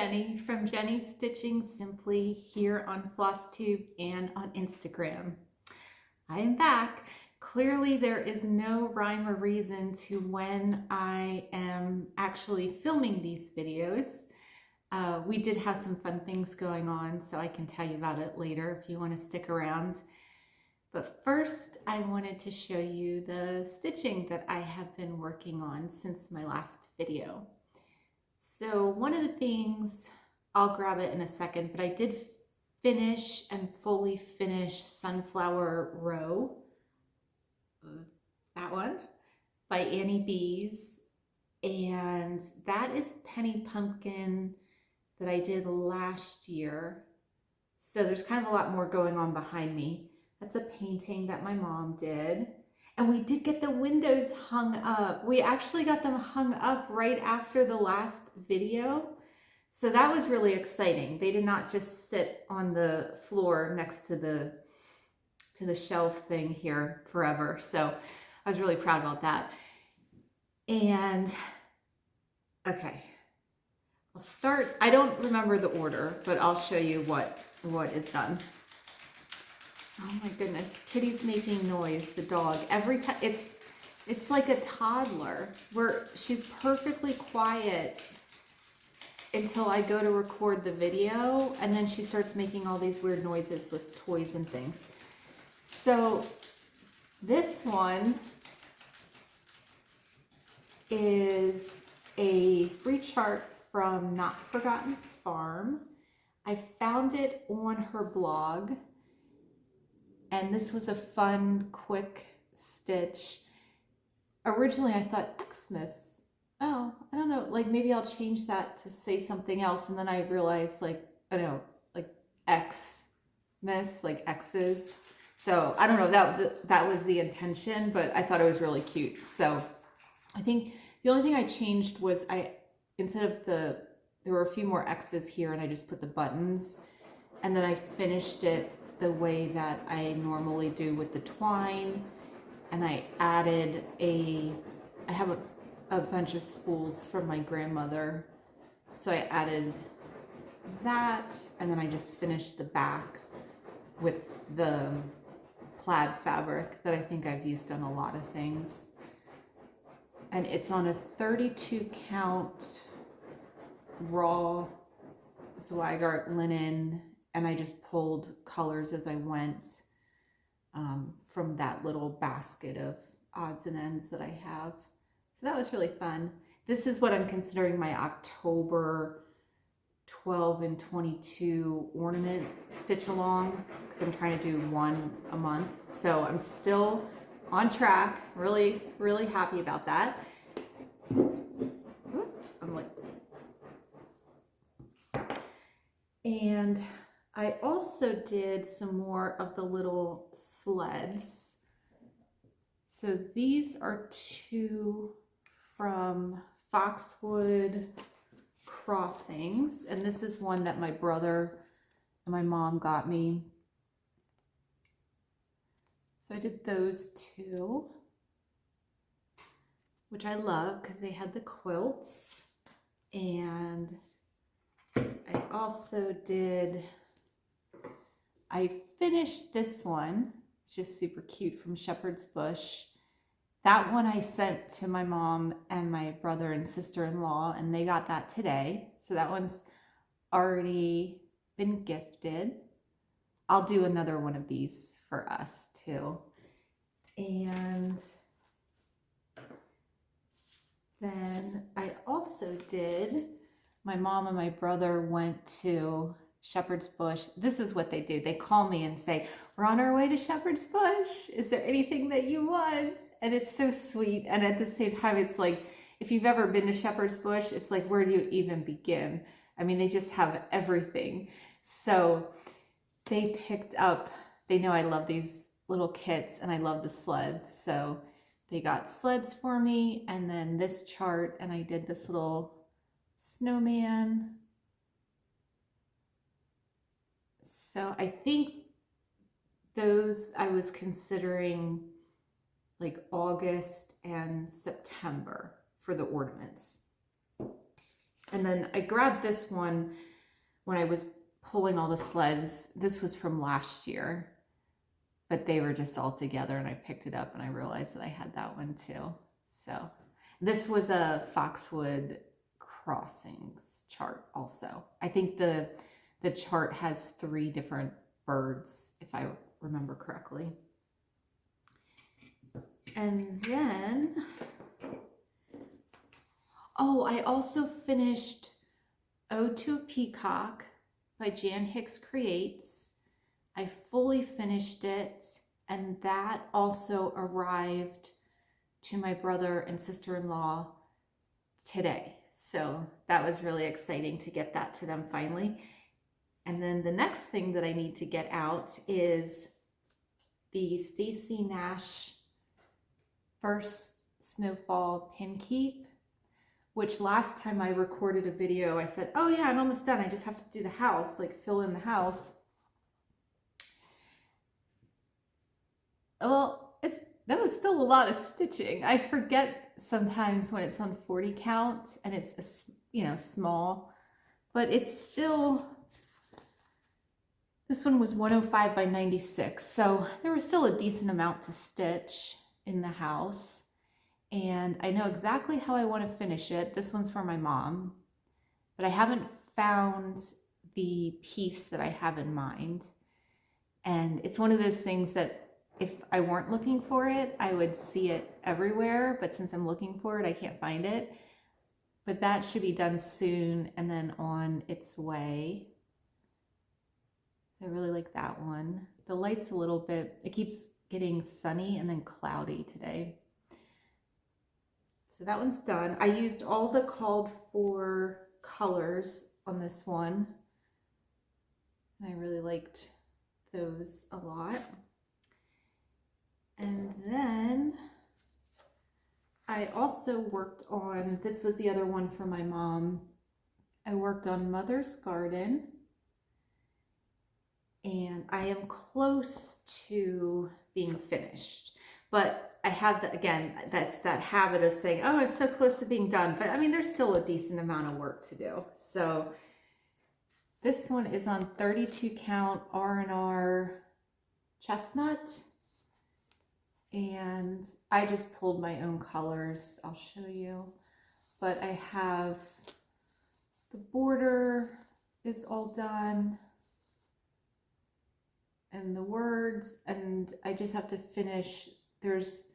Jenny from JenniStitchingSimply here on Flosstube and on Instagram. I am back. Clearly there is no rhyme or reason to when I am actually filming these videos. We did have some fun things going on, so I can tell you about it later if you want to stick around. But first, I wanted to show you the stitching that I have been working on since my last video. So one of the things, I'll grab it in a second, but I did finish and fully finish Sunflower Row, that one, by Annie Beez. And that is Penny Pumpkin that I did last year. So there's kind of a lot more going on behind me. That's a painting that my mom did. And we did get the windows hung up. We actually got them hung up right after the last video. So that was really exciting. They did not just sit on the floor next to the shelf thing here forever. So I was really proud about that. And okay, I'll start. I don't remember the order, but I'll show you what is done. Oh my goodness, Kitty's making noise, the dog. Every time, it's like a toddler where she's perfectly quiet until I go to record the video, and then she starts making all these weird noises with toys and things. So this one is a free chart from Not Forgotten Farm. I found it on her blog. And this was a fun, quick stitch. Originally, I thought Xmas. Oh, I don't know, like maybe I'll change that to say something else. And then I realized like, I don't know, like Xmas, like X's. So I don't know, that was the intention, but I thought it was really cute. So I think the only thing I changed was instead of there were a few more X's here and I just put the buttons. And then I finished it the way that I normally do with the twine, and I added I have a bunch of spools from my grandmother, so I added that, and then I just finished the back with the plaid fabric that I think I've used on a lot of things. And it's on a 32 count raw Zweigart linen, and I just pulled colors as I went from that little basket of odds and ends that I have. So that was really fun. This is what I'm considering my October 12 and 22 ornament stitch along, because I'm trying to do one a month. So I'm still on track. Really, really happy about that. Oops, I'm like, and I also did some more of the little sleds. So these are two from Foxwood Crossings, and this is one that my brother and my mom got me. So I did those two, which I love because they had the quilts. And I also I finished this one, which is super cute, from Shepherd's Bush. That one I sent to my mom and my brother and sister-in-law, and they got that today. So that one's already been gifted. I'll do another one of these for us too. And then I also my mom and my brother went to Shepherd's Bush. This is what they do. They call me and say, we're on our way to Shepherd's Bush. Is there anything that you want? And it's so sweet. And at the same time, it's like, if you've ever been to Shepherd's Bush, it's like, where do you even begin? I mean, they just have everything. So they picked up, they know I love these little kits and I love the sleds. So they got sleds for me, and then this chart, and I did this little snowman. So I think those I was considering like August and September for the ornaments. And then I grabbed this one when I was pulling all the sleds. This was from last year, but they were just all together and I picked it up and I realized that I had that one too. So this was a Foxwood Crossings chart also. I think the chart has 3 different birds, if I remember correctly. And then, oh, I also finished Ode to a Peacock by Jan Hicks Creates. I fully finished it, and that also arrived to my brother and sister-in-law today. So that was really exciting to get that to them finally. And then the next thing that I need to get out is the Stacy Nash first Snowfall Pinkeep, which last time I recorded a video, I said, oh yeah, I'm almost done. I just have to do the house, like fill in the house. Well, that was still a lot of stitching. I forget sometimes when it's on 40 count and it's, you know, small, but it's still, this one was 105 by 96. So there was still a decent amount to stitch in the house. And I know exactly how I want to finish it. This one's for my mom, but I haven't found the piece that I have in mind. And it's one of those things that if I weren't looking for it, I would see it everywhere. But since I'm looking for it, I can't find it. But that should be done soon and then on its way. I really like that one. The light's a little bit, it keeps getting sunny and then cloudy today. So that one's done. I used all the called for colors on this one. I really liked those a lot. And then I also worked on, this was the other one for my mom. I worked on Mother's Garden. And I am close to being finished. But I have, again, that's that habit of saying, oh, it's so close to being done. But I mean, there's still a decent amount of work to do. So this one is on 32 count R&R Chestnut. And I just pulled my own colors. I'll show you. But I have, the border is all done. And the words, and I just have to finish. There's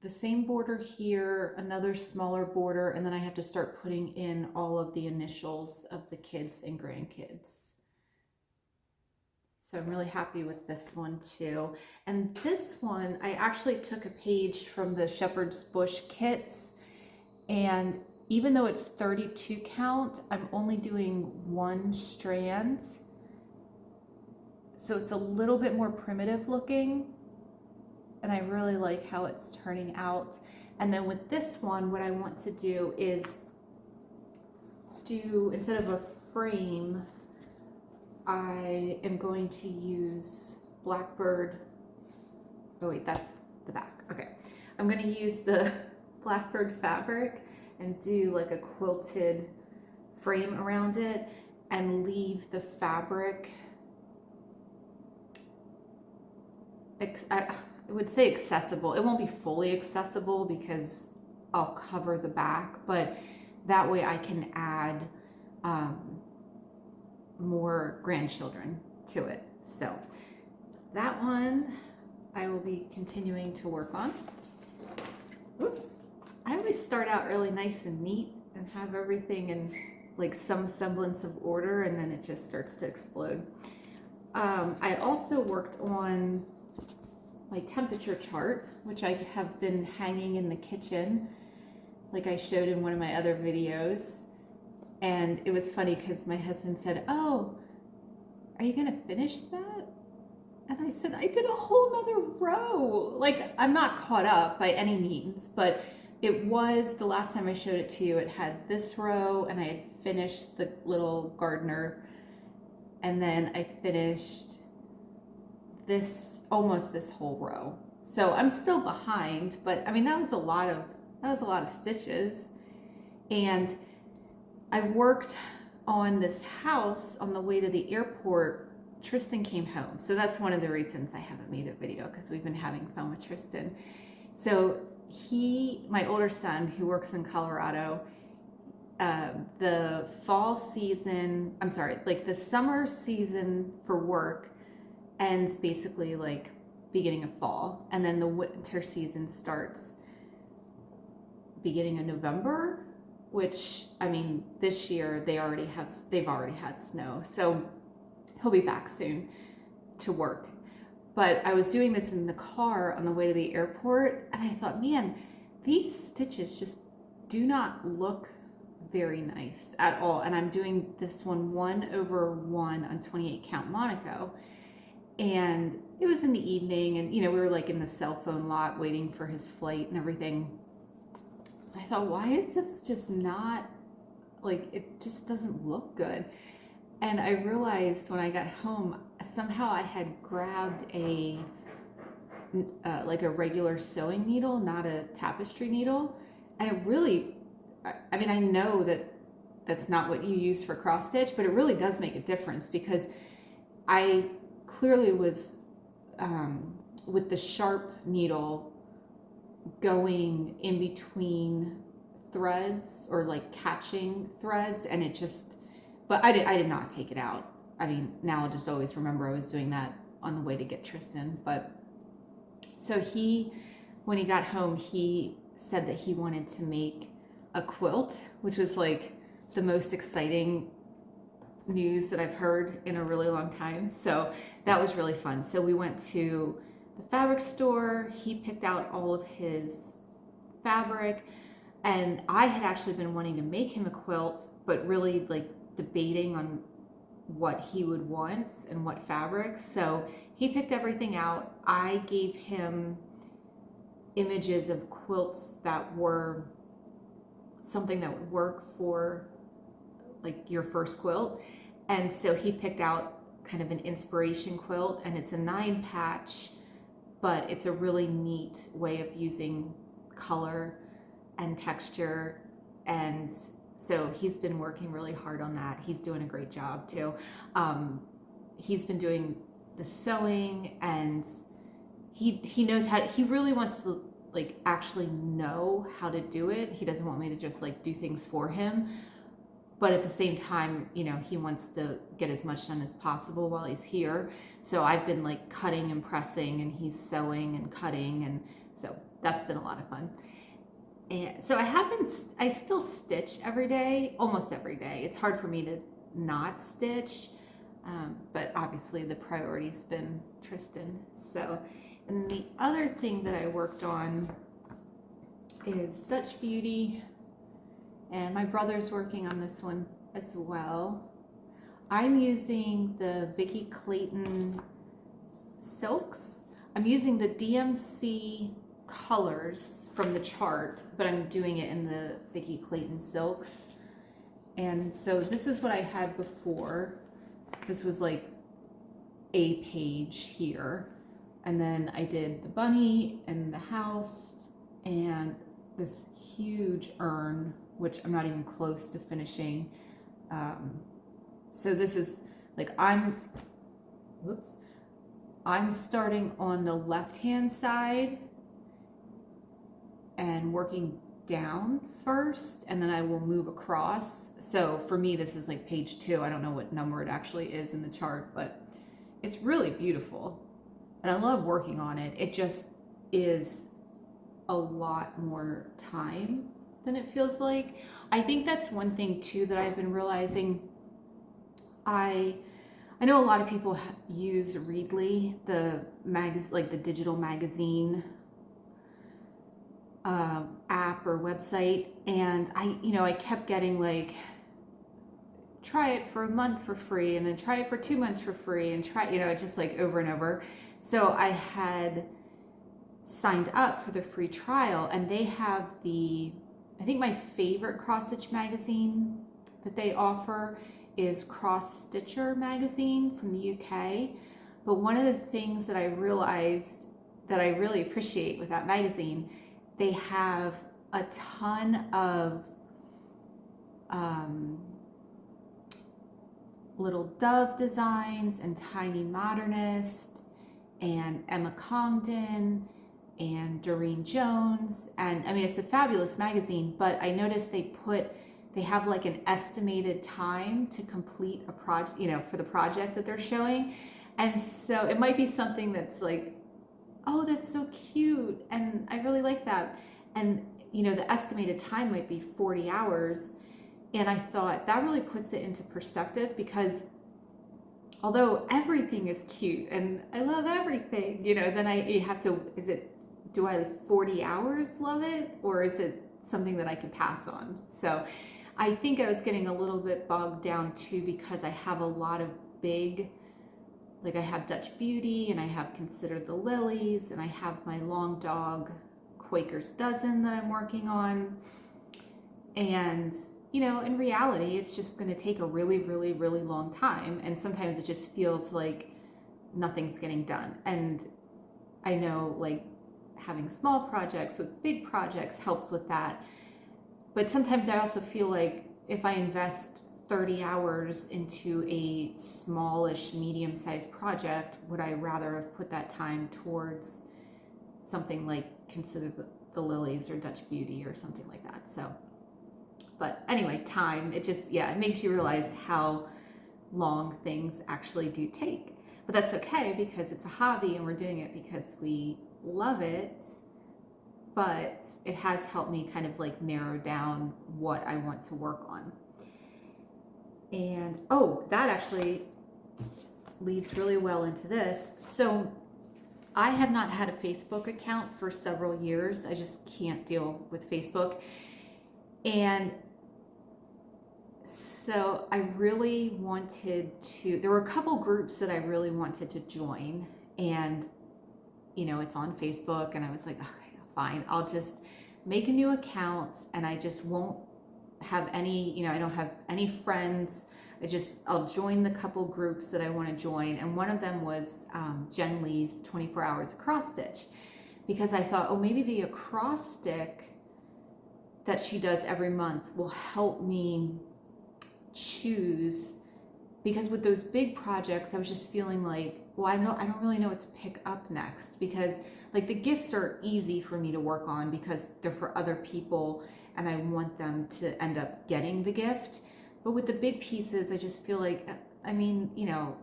the same border here, another smaller border, and then I have to start putting in all of the initials of the kids and grandkids. So I'm really happy with this one too. And this one, I actually took a page from the Shepherd's Bush kits, and even though it's 32 count, I'm only doing 1 strand. So it's a little bit more primitive looking, and I really like how it's turning out. And then with this one, what I want to do is do, instead of a frame, I am going to use Blackbird. Oh wait, that's the back. Okay. I'm going to use the Blackbird fabric and do like a quilted frame around it and leave the fabric, I would say accessible. It won't be fully accessible because I'll cover the back, but that way I can add more grandchildren to it. So that one I will be continuing to work on. Oops. I always start out really nice and neat and have everything in like some semblance of order, and then it just starts to explode. I also worked on my temperature chart, which I have been hanging in the kitchen, like I showed in one of my other videos. And it was funny because my husband said, oh, are you gonna finish that? And I said, I did a whole nother row. Like, I'm not caught up by any means, but it was, the last time I showed it to you, it had this row and I had finished the little gardener, and then I finished this, almost this whole row. So I'm still behind, but I mean, that was a lot of stitches. And I worked on this house on the way to the airport. Tristan came home. So that's one of the reasons I haven't made a video, because we've been having fun with Tristan. So my older son, who works in Colorado, the summer season for work ends basically like beginning of fall, and then the winter season starts beginning of November, which, I mean, this year they've already had snow, so he'll be back soon to work. But I was doing this in the car on the way to the airport, and I thought, man, these stitches just do not look very nice at all. And I'm doing this one 1/1 on 28 count Monaco, and it was in the evening, and we were like in the cell phone lot waiting for his flight and everything. I thought, why is this just not, like, it just doesn't look good? And I realized when I got home, somehow I had grabbed like a regular sewing needle, not a tapestry needle. And it really, I mean, I know that that's not what you use for cross stitch, but it really does make a difference, because I clearly was with the sharp needle going in between threads, or like catching threads, and it just, but I did not take it out. I mean, now I'll just always remember I was doing that on the way to get Tristan. But so when he got home, he said that he wanted to make a quilt, which was like the most exciting news that I've heard in a really long time. So that was really fun. So we went to the fabric store. He picked out all of his fabric, and I had actually been wanting to make him a quilt, but really like debating on what he would want and what fabrics. So he picked everything out. I gave him images of quilts that were something that would work for like your first quilt. And so he picked out kind of an inspiration quilt, and it's a 9-patch, but it's a really neat way of using color and texture. And so he's been working really hard on that. He's doing a great job too. He's been doing the sewing, and he knows how, he really wants to like actually know how to do it. He doesn't want me to just like do things for him. But at the same time, he wants to get as much done as possible while he's here. So I've been like cutting and pressing, and he's sewing and cutting. And so that's been a lot of fun. And so I still stitch every day, almost every day. It's hard for me to not stitch, but obviously the priority's been Tristan. So, and the other thing that I worked on is Dutch Beauty. And my brother's working on this one as well. I'm using the Vicki Clayton silks. I'm using the DMC colors from the chart, but I'm doing it in the Vicki Clayton silks. And so this is what I had before. This was like a page here. And then I did the bunny and the house and this huge urn, which I'm not even close to finishing. So this is like, I'm starting on the left-hand side and working down first, and then I will move across. So for me, this is like page 2. I don't know what number it actually is in the chart, but it's really beautiful. And I love working on it. It just is a lot more time than it feels like. I think that's one thing too that I've been realizing. I know a lot of people use Readly, the like the digital magazine app or website, and I kept getting like, try it for a month for free, and then try it for 2 months for free, and try, just like over and over. So I had signed up for the free trial, and they have I think my favorite cross stitch magazine that they offer is Cross Stitcher magazine from the UK. But one of the things that I realized that I really appreciate with that magazine, they have a ton of Little Dove Designs and Tiny Modernist and Emma Congdon and Doreen Jones. And I mean, it's a fabulous magazine, but I noticed they have like an estimated time to complete a project, you know, for the project that they're showing. And so it might be something that's like, oh, that's so cute, and I really like that. And you know, the estimated time might be 40 hours. And I thought that really puts it into perspective, because although everything is cute and I love everything, you know, then you have to, do I 40 hours love it, or is it something that I can pass on? So I think I was getting a little bit bogged down too, because I have a lot of big, like I have Dutch Beauty, and I have Consider the Lilies, and I have my Long Dog Quaker's Dozen that I'm working on. And you know, in reality, it's just going to take a really, really, really long time. And sometimes it just feels like nothing's getting done. And I know like having small projects with big projects helps with that. But sometimes I also feel like if I invest 30 hours into a smallish, medium-sized project, would I rather have put that time towards something like Consider the Lilies or Dutch Beauty or something like that? So. But anyway, time, it just, yeah, it makes you realize how long things actually do take. But that's okay, because it's a hobby and we're doing it because we love it. But it has helped me kind of like narrow down what I want to work on. And, oh, that actually leads really well into this. So I have not had a Facebook account for several years. I just can't deal with Facebook. And so I really wanted to, there were a couple groups that I really wanted to join, and you know, it's on Facebook, and I was like, okay, fine, I'll just make a new account, and I just won't have any, you know, I don't have any friends. I'll join the couple groups that I want to join. And one of them was Jen Lee's 24 Hours Acrostic, because I thought, oh, maybe the acrostic that she does every month will help me choose, because with those big projects I was just feeling like, well, I don't really know what to pick up next, because like the gifts are easy for me to work on because they're for other people and I want them to end up getting the gift. But with the big pieces, I just feel like, I mean, you know,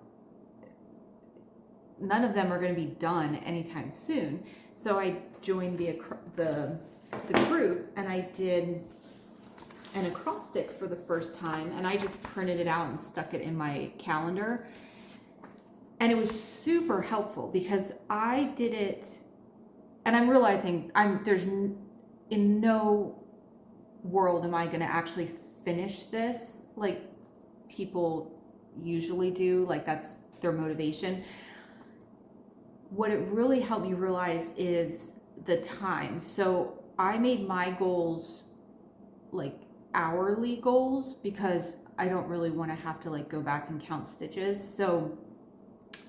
none of them are going to be done anytime soon. So I joined the group, and I did an acrostic for the first time, and I just printed it out and stuck it in my calendar. And it was super helpful because I did it, and I'm realizing there's in no world am I going to actually finish this like people usually do, like that's their motivation. What it really helped me realize is the time. So I made my goals like hourly goals, because I don't really want to have to like go back and count stitches. So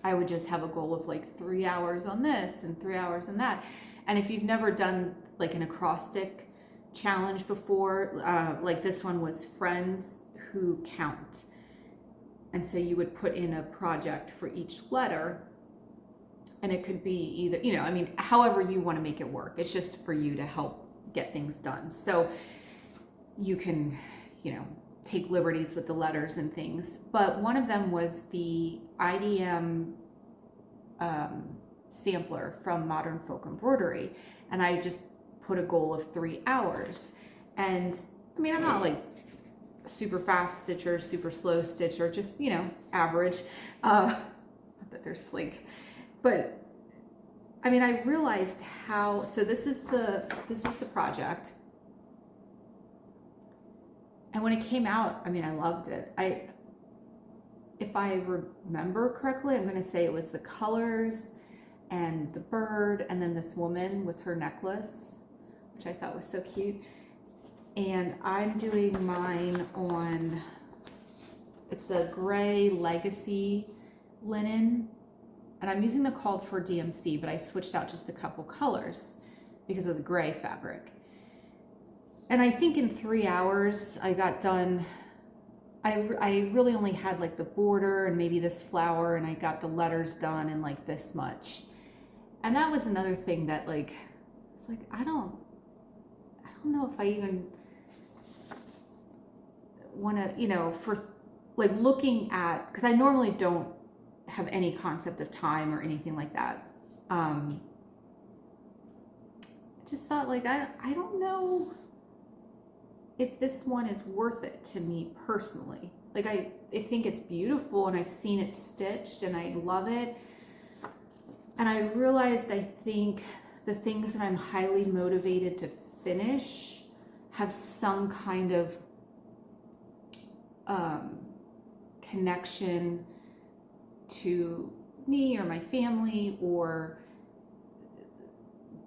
I would just have a goal of like 3 hours on this and 3 hours on that. And if you've never done like an acrostic challenge before, like this one was Friends Who Count. And so you would put in a project for each letter, and it could be either, you know, I mean, however you want to make it work. It's just for you to help get things done. So you can, you know, take liberties with the letters and things. But one of them was the IDM sampler from Modern Folk Embroidery. And I just put a goal of 3 hours. And I mean, I'm not like super fast stitcher, super slow stitcher, just, you know, average. Not that they're slick. But I mean, I realized how, so this is the project. And when it came out, I mean, I loved it. If I remember correctly, I'm going to say it was the colors and the bird, and then this woman with her necklace, which I thought was so cute. And I'm doing mine on, it's a gray legacy linen, and I'm using the called for DMC, but I switched out just a couple colors because of the gray fabric. And I think in 3 hours I got done. I really only had like the border and maybe this flower, and I got the letters done in like this much. And that was another thing that like, it's like, I don't know if I even want to, you know, for like looking at, because I normally don't have any concept of time or anything like that. Just thought like, I don't know if this one is worth it to me personally. Like I think it's beautiful and I've seen it stitched and I love it. And I realized I think the things that I'm highly motivated to finish have some kind of connection to me or my family, or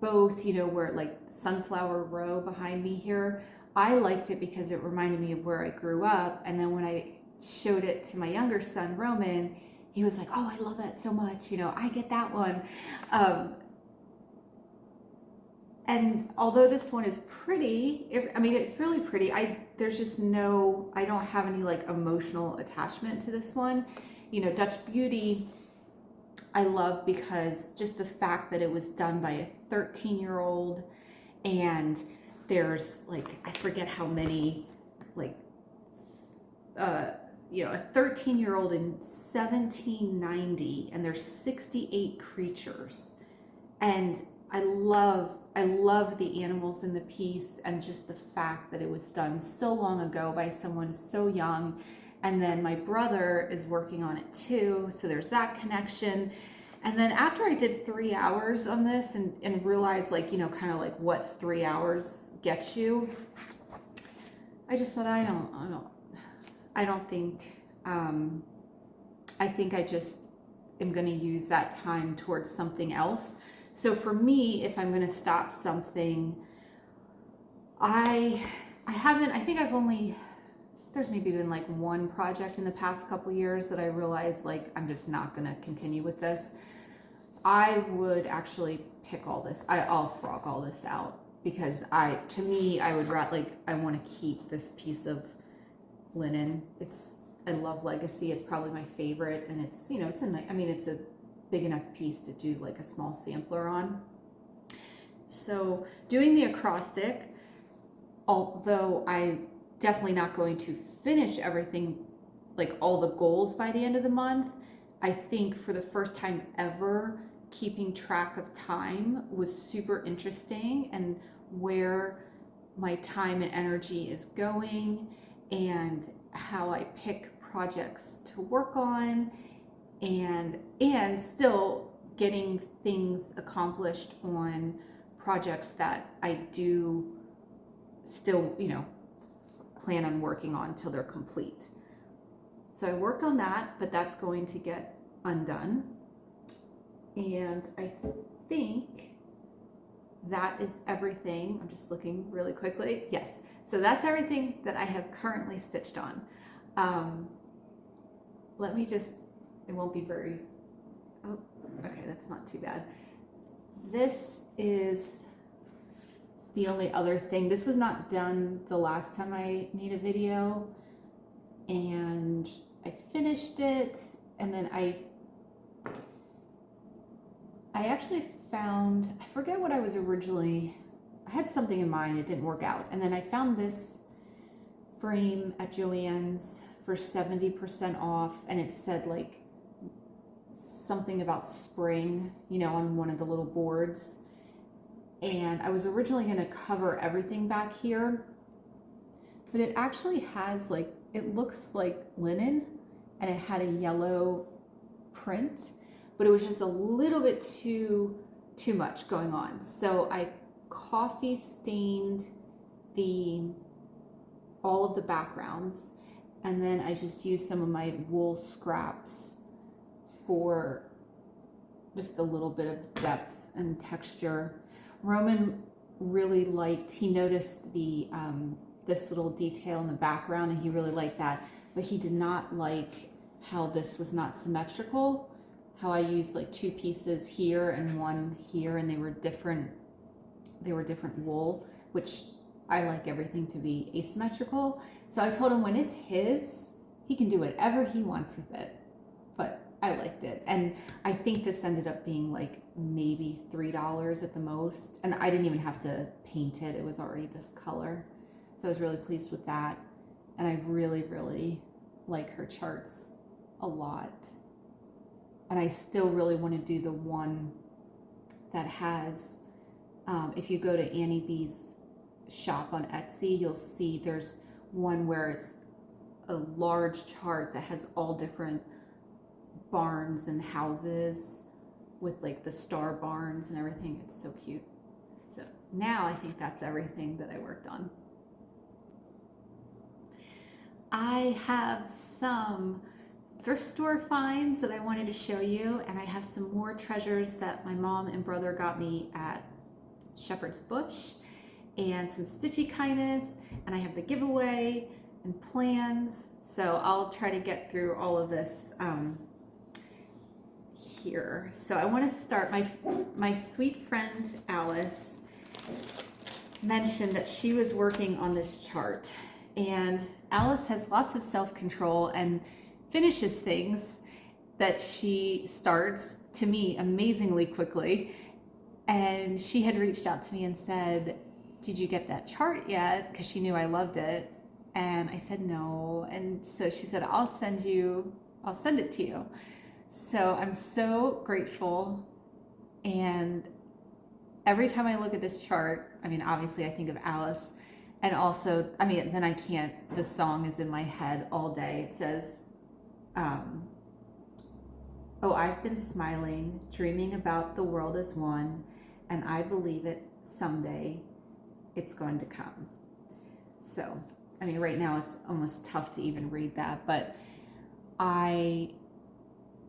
both, you know, where like sunflower row behind me here, I liked it because it reminded me of where I grew up. And then when I showed it to my younger son, Roman, he was like, oh, I love that so much. You know, I get that one. And although this one is pretty, I mean, it's really pretty. There's just no, I don't have any like emotional attachment to this one. You know, Dutch Beauty, I love because just the fact that it was done by a 13-year-old, and there's like, I forget how many, like, you know, a 13-year-old in 1790, and there's 68 creatures. And I love the animals in the piece, and just the fact that it was done so long ago by someone so young. And then my brother is working on it too, so there's that connection. And then after I did 3 hours on this and realized, like, you know, kind of like what 3 hours gets you, I just thought I think I just am going to use that time towards something else. So for me, if I'm going to stop something, there's maybe been like one project in the past couple years that I realized like I'm just not going to continue with this. I would actually pick all this. I'll frog all this out, because I would rather, like, I want to keep this piece of linen. I love Legacy. It's probably my favorite, and it's, you know, it's a big enough piece to do like a small sampler on. So doing the acrostic, although I'm definitely not going to finish everything, like all the goals by the end of the month, I think for the first time ever, keeping track of time was super interesting, and where my time and energy is going, and how I pick projects to work on, and still getting things accomplished on projects that I do still, you know, plan on working on till they're complete. So I worked on that, but that's going to get undone. And I think that is everything. I'm just looking really quickly. Yes. So that's everything that I have currently stitched on. Let me just, it won't be very, oh, okay, that's not too bad. This is the only other thing. This was not done the last time I made a video, and I finished it, and then I actually found, I forget what I was originally, I had something in mind, it didn't work out, and then I found this frame at Joann's for 70% off, and it said like something about spring, you know, on one of the little boards. And I was originally going to cover everything back here, but it actually has like, it looks like linen, and it had a yellow print, but it was just a little bit too much going on. So I coffee stained all of the backgrounds, and then I just used some of my wool scraps for just a little bit of depth and texture. Roman really liked, he noticed this little detail in the background, and he really liked that, but he did not like how this was not symmetrical, how I used like two pieces here and one here, and they were different wool, which I like everything to be asymmetrical. So I told him when it's his, he can do whatever he wants with it. But I liked it. And I think this ended up being like maybe $3 at the most. And I didn't even have to paint it. It was already this color. So I was really pleased with that. And I really, really like her charts a lot. And I still really want to do the one that has, if you go to Annie B's shop on Etsy, you'll see there's one where it's a large chart that has all different barns and houses with like the star barns and everything. It's so cute. So now I think that's everything that I worked on. I have some thrift store finds that I wanted to show you, and I have some more treasures that my mom and brother got me at Shepherd's Bush, and some stitchy kindness, and I have the giveaway and plans. So I'll try to get through all of this here. So I want to start, my sweet friend Alice mentioned that she was working on this chart, and Alice has lots of self-control and finishes things that she starts, to me, amazingly quickly. And she had reached out to me and said, did you get that chart yet? Because she knew I loved it. And I said no. And so she said, I'll send it to you. So I'm so grateful. And every time I look at this chart, I mean, obviously I think of Alice. And also, I mean, then I can't, the song is in my head all day. It says, oh, I've been smiling, dreaming about the world as one, and I believe it someday it's going to come. So, I mean, right now it's almost tough to even read that, but I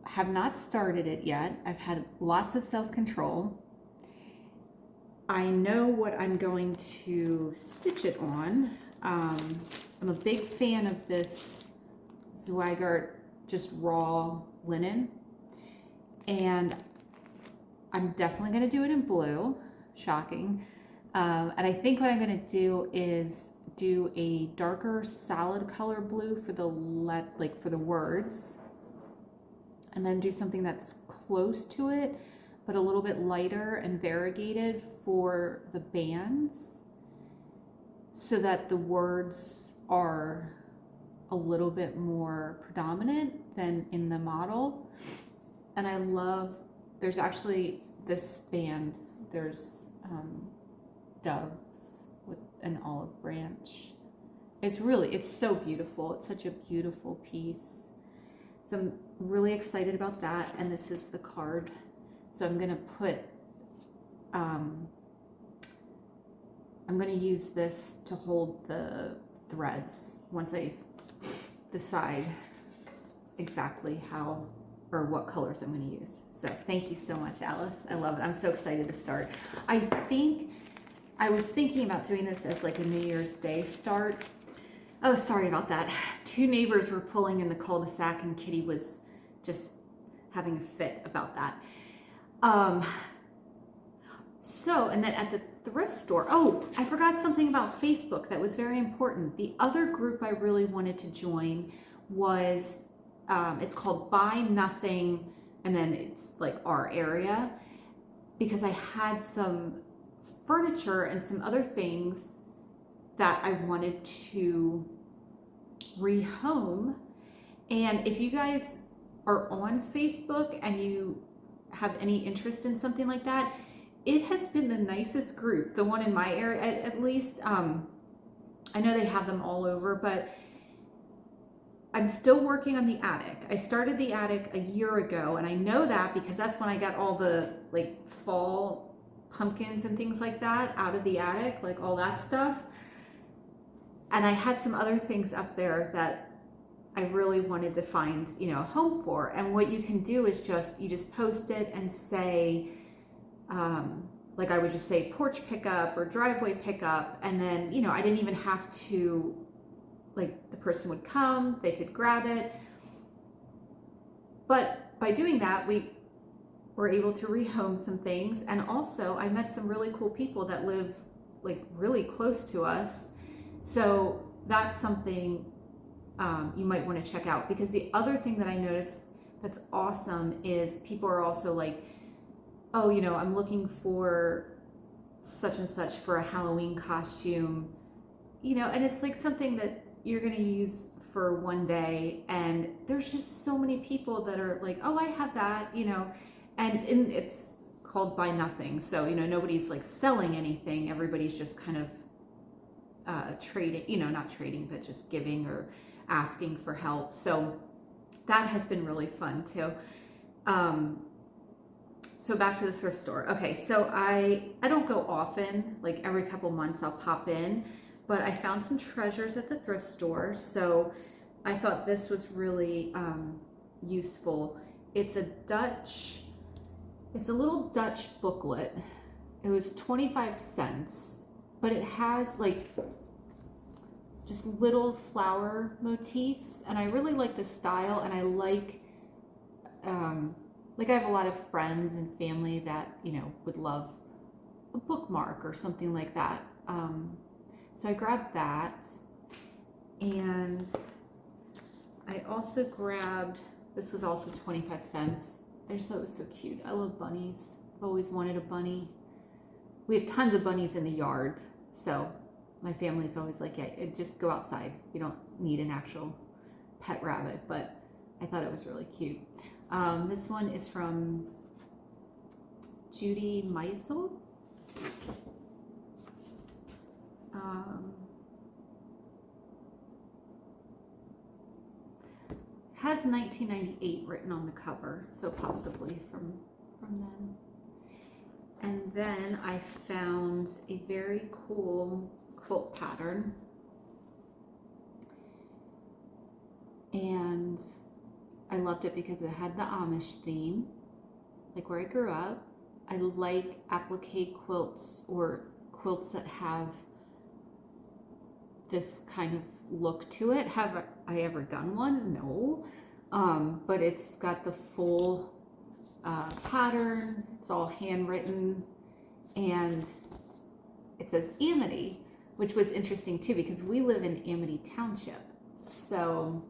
have not started it yet. I've had lots of self-control. I know what I'm going to stitch it on. I'm a big fan of this Zweigart just raw linen, and I'm definitely going to do it in blue. Shocking. And I think what I'm going to do is do a darker solid color blue for the for the words, and then do something that's close to it but a little bit lighter and variegated for the bands, so that the words are a little bit more predominant than in the model. And I love, there's actually this band, there's doves with an olive branch. It's so beautiful. It's such a beautiful piece. So I'm really excited about that. And this is the card. So I'm gonna put, I'm gonna use this to hold the threads once I decide exactly how or what colors I'm going to use. So thank you so much, Alice. I love it. I'm so excited to start. I think I was thinking about doing this as like a New Year's Day start. Oh, sorry about that. Two neighbors were pulling in the cul-de-sac and Kitty was just having a fit about that. And then at the thrift store, oh, I forgot something about Facebook that was very important. The other group I really wanted to join was, it's called Buy Nothing, and then it's like our area, because I had some furniture and some other things that I wanted to rehome. And if you guys are on Facebook and you have any interest in something like that, it has been the nicest group, the one in my area at least. I know they have them all over, but I'm still working on the attic. I started the attic a year ago, and I know that because that's when I got all the like fall pumpkins and things like that out of the attic, like all that stuff. And I had some other things up there that I really wanted to find, a home for. And what you can do is you just post it and say, like I would just say porch pickup or driveway pickup. And then, I didn't even have to, like, the person would come, they could grab it. But by doing that, we were able to rehome some things. And also I met some really cool people that live like really close to us. So that's something you might want to check out. Because the other thing that I noticed that's awesome is people are also like, oh, you know, I'm looking for such and such for a Halloween costume, you know, and it's like something that you're going to use for one day, and there's just so many people that are like, oh, I have that, you know, and it's called Buy Nothing. So, you know, nobody's like selling anything. Everybody's just kind of trading, you know, not trading, but just giving or asking for help. So that has been really fun too. So back to the thrift store. Okay, so I don't go often, like every couple months I'll pop in, but I found some treasures at the thrift store. So I thought this was really useful. It's a little Dutch booklet. It was 25 cents, but it has like just little flower motifs, and I really like the style, and I like I have a lot of friends and family that, you know, would love a bookmark or something like that. So I grabbed that, and I also grabbed, this was also 25 cents. I just thought it was so cute. I love bunnies. I've always wanted a bunny. We have tons of bunnies in the yard, so my family's always like, yeah, just go outside. You don't need an actual pet rabbit, but I thought it was really cute. This one is from Judy Meisel. Has 1998 written on the cover, so possibly from then. And then I found a very cool quilt pattern, and I loved it because it had the Amish theme, like where I grew up. I like applique quilts or quilts that have this kind of look to it. Have I ever done one? No. But it's got the full pattern. It's all handwritten, and it says Amity, which was interesting too because we live in Amity Township. So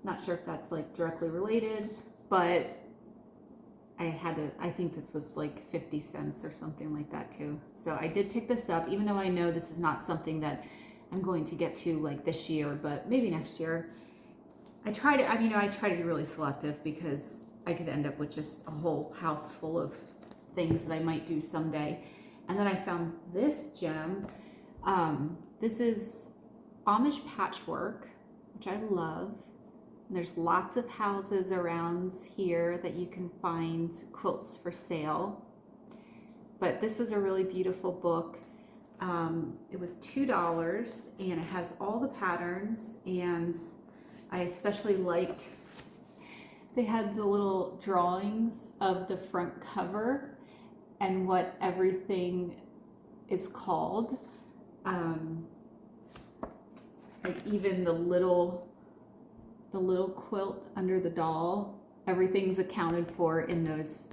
not sure if that's like directly related, but I think this was like 50 cents or something like that too. So I did pick this up, even though I know this is not something that I'm going to get to like this year, but maybe next year. I try to be really selective because I could end up with just a whole house full of things that I might do someday. And then I found this gem. This is Amish patchwork, which I love. And there's lots of houses around here that you can find quilts for sale. But this was a really beautiful book. It was $2, and it has all the patterns, and I especially liked, they had the little drawings of the front cover and what everything is called. Like even the little quilt under the doll, everything's accounted for in those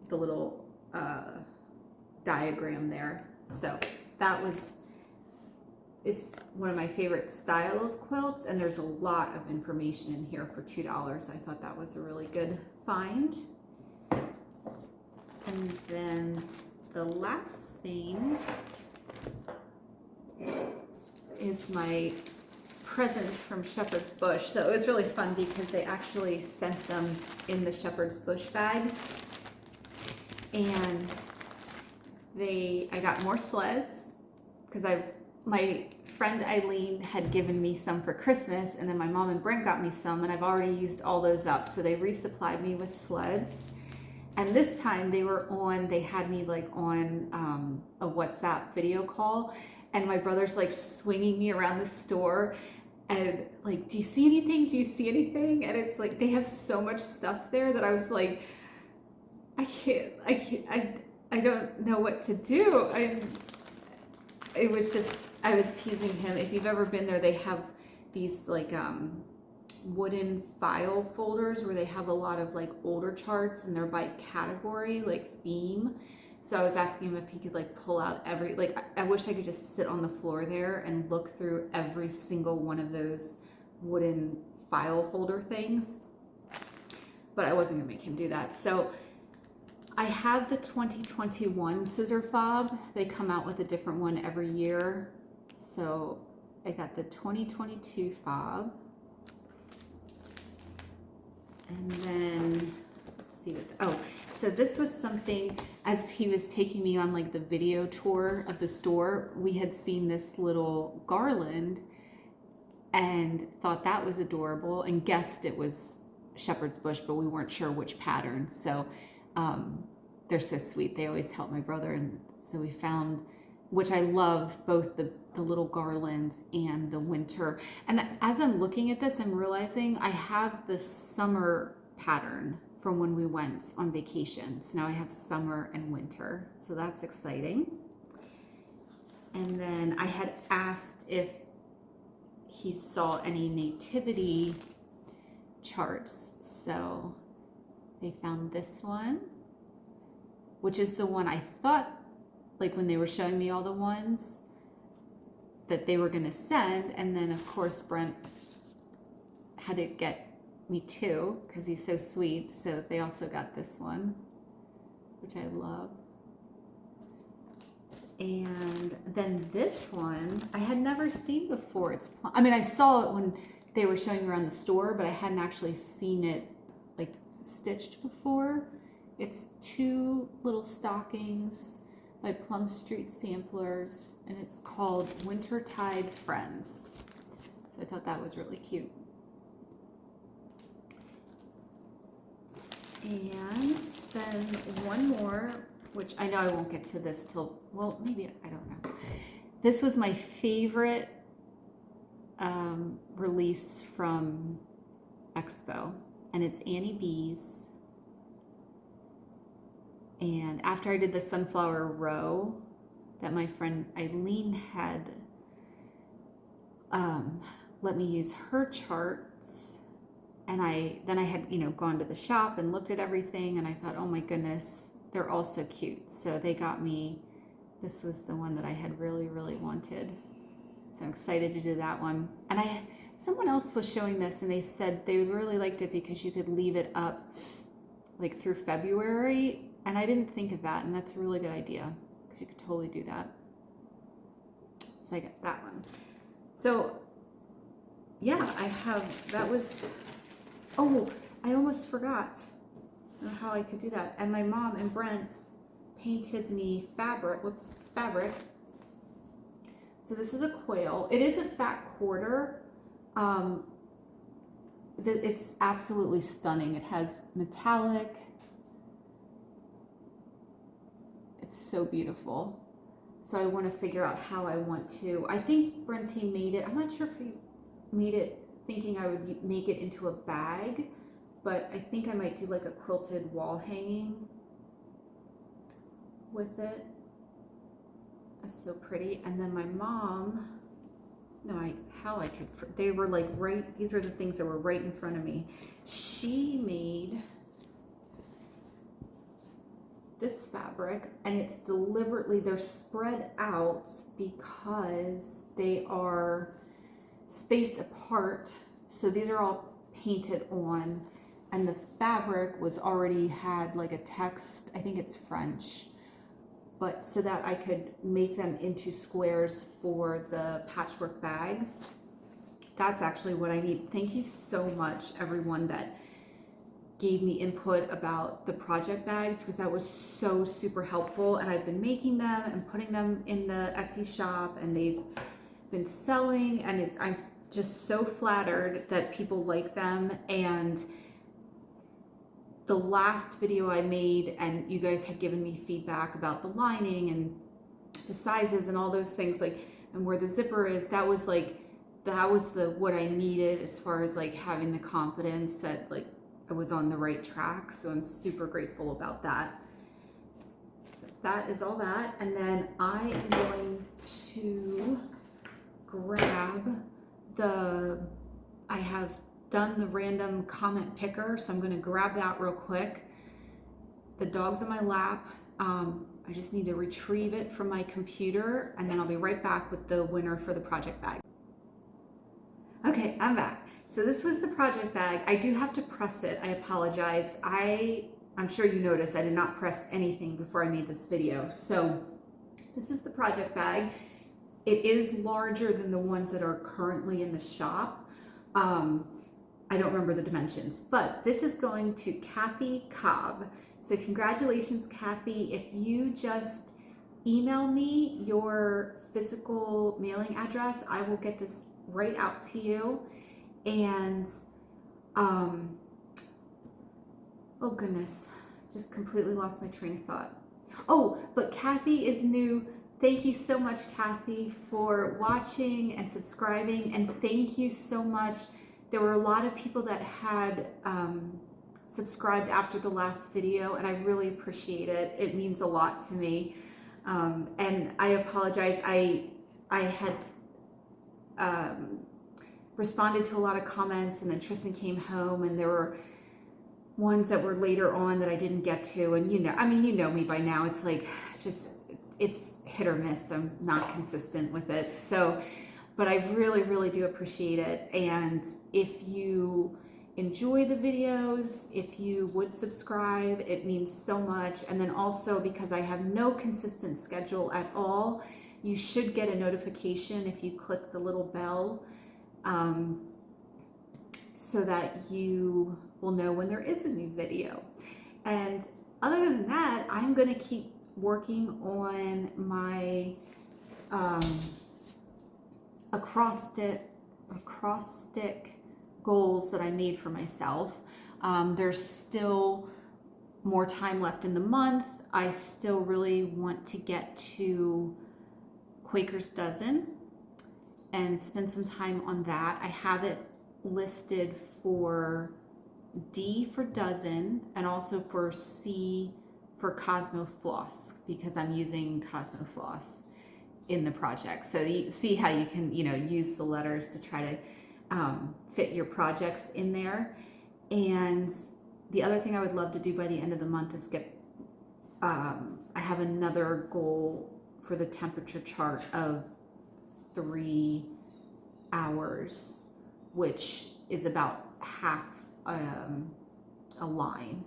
the little diagram there. So it's one of my favorite style of quilts, and there's a lot of information in here for $2. I thought that was a really good find. And then the last thing is my presents from Shepherd's Bush. So it was really fun because they actually sent them in the Shepherd's Bush bag. And I got more sleds because my friend Eileen had given me some for Christmas, and then my mom and Brent got me some, and I've already used all those up. So they resupplied me with sleds. And this time they had me like on a WhatsApp video call, and my brother's like swinging me around the store and like, do you see anything? Do you see anything? And it's like, they have so much stuff there that I was like, I don't know what to do. I was teasing him. If you've ever been there, they have these like wooden file folders where they have a lot of like older charts, and they're by category, like theme. So I was asking him if he could like pull out every, like I wish I could just sit on the floor there and look through every single one of those wooden file holder things. But I wasn't gonna make him do that. So I have the 2021 scissor fob. They come out with a different one every year. So I got the 2022 fob. And then, let's see what, so this was something, as he was taking me on like the video tour of the store, we had seen this little garland and thought that was adorable and guessed it was shepherd's bush, but we weren't sure which pattern. So they're so sweet. They always help my brother. And so we found, which I love, both the little garlands and the winter. And as I'm looking at this, I'm realizing I have the summer pattern from when we went on vacation. So now I have summer and winter. So that's exciting. And then I had asked if he saw any nativity charts. So they found this one, which is the one I thought, like when they were showing me all the ones, that they were gonna send. And then of course Brent had to get me too, because he's so sweet. So they also got this one, which I love. And then this one I had never seen before. It's, I mean, I saw it when they were showing around the store, but I hadn't actually seen it like stitched before. It's 2 little stockings by Plum Street Samplers, and it's called Wintertide Friends. So I thought that was really cute. And then one more, which I know I won't get to this till, well, maybe, I don't know. This was my favorite release from Expo, and it's Annie Beez. And after I did the sunflower row that my friend Eileen had let me use her charts, and then I had, you know, gone to the shop and looked at everything, and I thought, oh my goodness, they're all so cute. So they got me, this was the one that I had really, really wanted. So I'm excited to do that one. And someone else was showing this, and they said they really liked it because you could leave it up like through February. And I didn't think of that, and that's a really good idea because you could totally do that. So I got that one. So yeah, I have, that was, oh, I almost forgot how I could do that. And my mom and Brent painted me fabric, fabric. So this is a quail. It is a fat quarter. It's absolutely stunning. It has metallic. It's so beautiful. So I want to figure out how I want to. I think Brenty made it. I'm not sure if he made it thinking I would make it into a bag, but I think I might do like a quilted wall hanging with it. That's so pretty. And then my mom, they were like right, these were the things that were right in front of me. She made this fabric, and it's deliberately, they're spread out because they are spaced apart. So these are all painted on, and the fabric was already had like a text, I think it's French, but so that I could make them into squares for the patchwork bags. That's actually what I need. Thank you so much, everyone that gave me input about the project bags, because that was so super helpful. And I've been making them and putting them in the Etsy shop, and they've been selling, and I'm just so flattered that people like them. And the last video I made, and you guys had given me feedback about the lining and the sizes and all those things, like, and where the zipper is, that was what I needed as far as like having the confidence that like I was on the right track. So I'm super grateful about that. That is all that. And then I am going to grab I have done the random comment picker, so I'm going to grab that real quick. The dog's in my lap. I just need to retrieve it from my computer, and then I'll be right back with the winner for the project bag. Okay, I'm back. So this was the project bag. I do have to press it. I apologize. I'm sure you noticed I did not press anything before I made this video. So this is the project bag. It is larger than the ones that are currently in the shop. I don't remember the dimensions, but this is going to Kathy Cobb. So congratulations, Kathy. If you just email me your physical mailing address, I will get this right out to you. And oh goodness, just completely lost my train of thought. Oh, but Kathy is new. Thank you so much, Kathy, for watching and subscribing, and thank you so much. There were a lot of people that had subscribed after the last video, and I really appreciate it. It means a lot to me. And I apologize. I had responded to a lot of comments, and then Tristan came home, and there were ones that were later on that I didn't get to. And you know, I mean, you know me by now. It's like it's hit or miss. I'm not consistent with it. So, but I really, really do appreciate it. And if you enjoy the videos, if you would subscribe, it means so much. And then also, because I have no consistent schedule at all, you should get a notification if you click the little bell, so that you will know when there is a new video. And other than that, I'm going to keep working on my acrostic goals that I made for myself. There's still more time left in the month. I still really want to get to Quaker's Dozen and spend some time on that. I have it listed for D for dozen and also for C for Cosmo Floss, because I'm using Cosmo Floss in the project. So you see how you can, you know, use the letters to try to fit your projects in there. And the other thing I would love to do by the end of the month is get, I have another goal for the temperature chart of 3 hours, which is about half a line.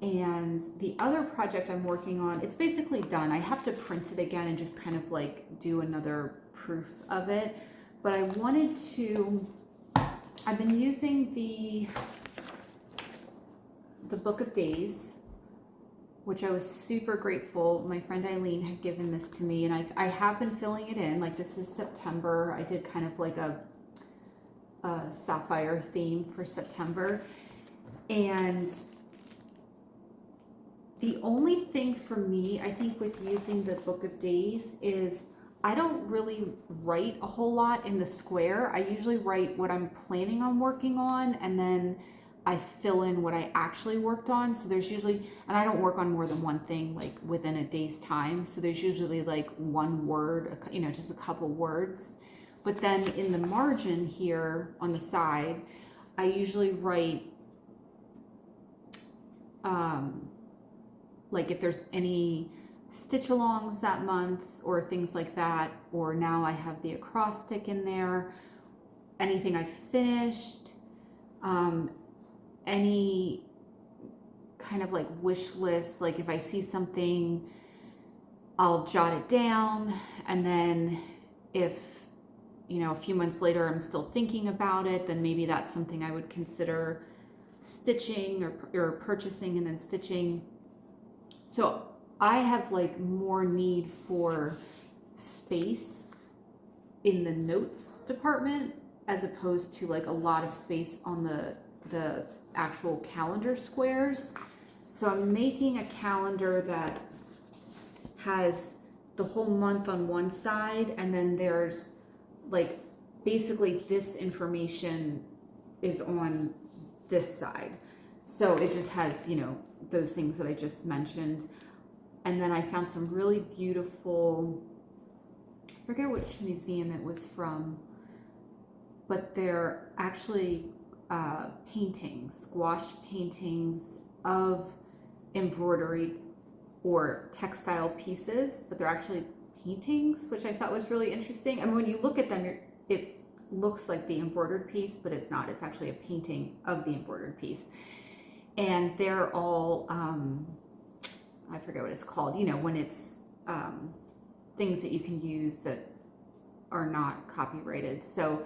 And the other project I'm working on, it's basically done. I have to print it again and just kind of like do another proof of it. But I wanted to, I've been using the Book of Days, which I was super grateful. My friend Eileen had given this to me, and I have been filling it in. Like, this is September. I did kind of like a sapphire theme for September. And the only thing for me, I think, with using the Book of Days is I don't really write a whole lot in the square. I usually write what I'm planning on working on, and then I fill in what I actually worked on. So there's usually, and I don't work on more than one thing like within a day's time. So there's usually like one word, you know, just a couple words. But then in the margin here on the side, I usually write like if there's any stitch alongs that month or things like that, or now I have the acrostic in there, anything I finished, any kind of like wish list, like if I see something, I'll jot it down, and then if, you know, a few months later I'm still thinking about it, then maybe that's something I would consider stitching or purchasing and then stitching. So I have like more need for space in the notes department as opposed to like a lot of space on the actual calendar squares. So I'm making a calendar that has the whole month on one side, and then there's like basically this information is on this side. So it just has, you know, those things that I just mentioned. And then I found some really beautiful, I forget which museum it was from, but they're actually paintings, gouache paintings of embroidery or textile pieces, but they're actually paintings, which I thought was really interesting. And when you look at them, it looks like the embroidered piece, but it's not. It's actually a painting of the embroidered piece. And they're all, I forget what it's called, you know, when it's things that you can use that are not copyrighted. So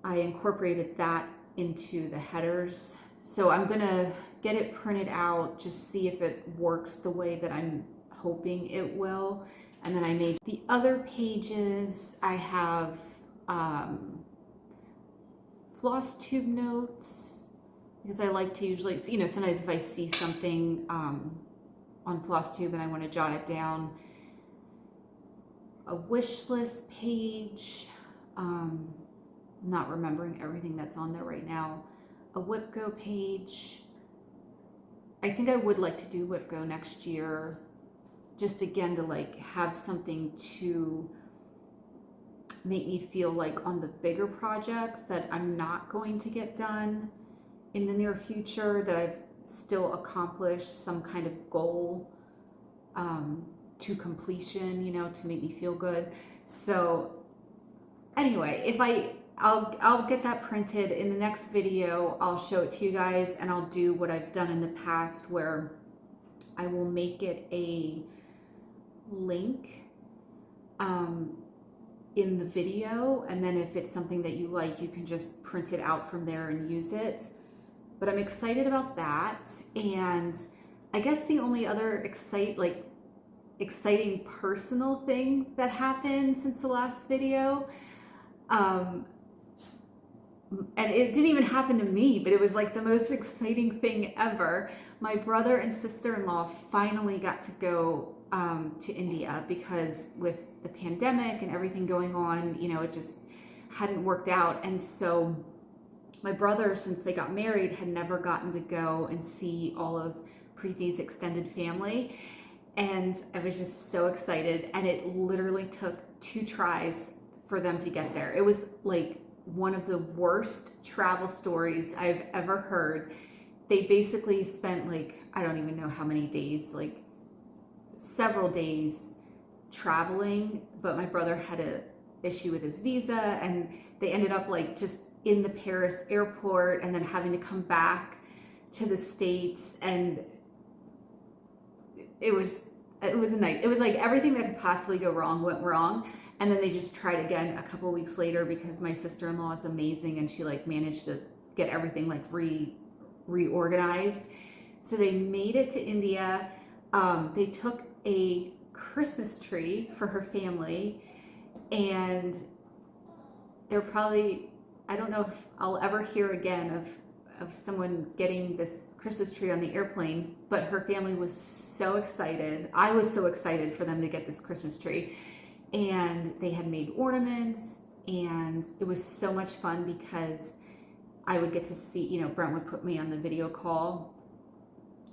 I incorporated that into the headers. So I'm gonna get it printed out, just see if it works the way that I'm hoping it will. And then I made the other pages. I have Flosstube notes, because I like to usually, you know, sometimes if I see something on Flosstube and I want to jot it down. A wish list page, not remembering everything that's on there right now. A WhipGo page. I think I would like to do WhipGo next year, just again to like have something to make me feel like on the bigger projects that I'm not going to get done in the near future, that I've still accomplished some kind of goal to completion, you know, to make me feel good. So anyway, if I'll get that printed in the next video. I'll show it to you guys, and I'll do what I've done in the past where I will make it a link in the video, and then if it's something that you like, you can just print it out from there and use it. But I'm excited about that. And I guess the only other exciting personal thing that happened since the last video, and it didn't even happen to me, but it was like the most exciting thing ever. My brother and sister-in-law finally got to go to India, because with the pandemic and everything going on, you know, it just hadn't worked out. And so my brother, since they got married, had never gotten to go and see all of Preethi's extended family. And I was just so excited. And it literally took 2 tries for them to get there. It was like one of the worst travel stories I've ever heard. They basically spent like, I don't even know how many days, like several days traveling, but my brother had an issue with his visa, and they ended up like just in the Paris airport and then having to come back to the States. And it was a night. It was like everything that could possibly go wrong went wrong. And then they just tried again a couple weeks later, because my sister-in-law is amazing and she like managed to get everything like reorganized. So they made it to India. They took a Christmas tree for her family, and they're probably, I don't know if I'll ever hear again of someone getting this Christmas tree on the airplane, but her family was so excited. I was so excited for them to get this Christmas tree. And they had made ornaments, and it was so much fun because I would get to see, you know, Brent would put me on the video call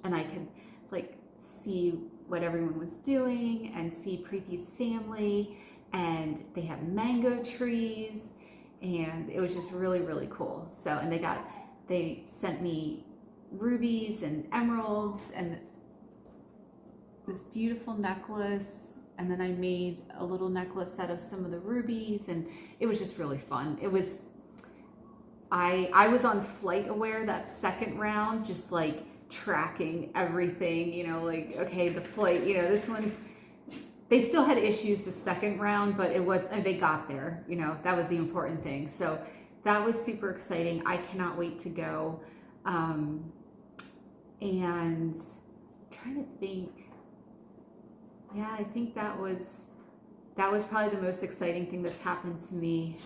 and I could like see what everyone was doing and see Preethi's family, and they have mango trees, and it was just really, really cool. So, and they sent me rubies and emeralds and this beautiful necklace. And then I made a little necklace out of some of the rubies, and it was just really fun. It was, I was on Flight Aware that second round, just like tracking everything, you know, like, okay, the flight, you know, this one's, they still had issues the second round, but it was, they got there, you know, that was the important thing. So that was super exciting. I cannot wait to go. And I'm trying to think. Yeah, I think that was probably the most exciting thing that's happened to me,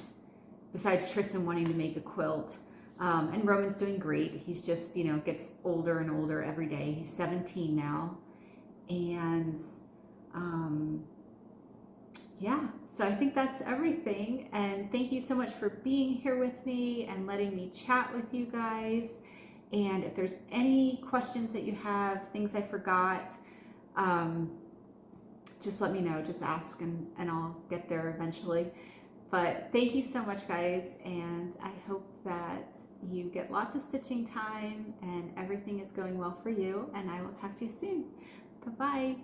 besides Tristan wanting to make a quilt. And Roman's doing great. He's just, you know, gets older and older every day. He's 17 now. And yeah, so I think that's everything. And thank you so much for being here with me and letting me chat with you guys. And if there's any questions that you have, things I forgot, just let me know, just ask, and I'll get there eventually. But thank you so much, guys, and I hope that you get lots of stitching time and everything is going well for you, and I will talk to you soon. Bye-bye.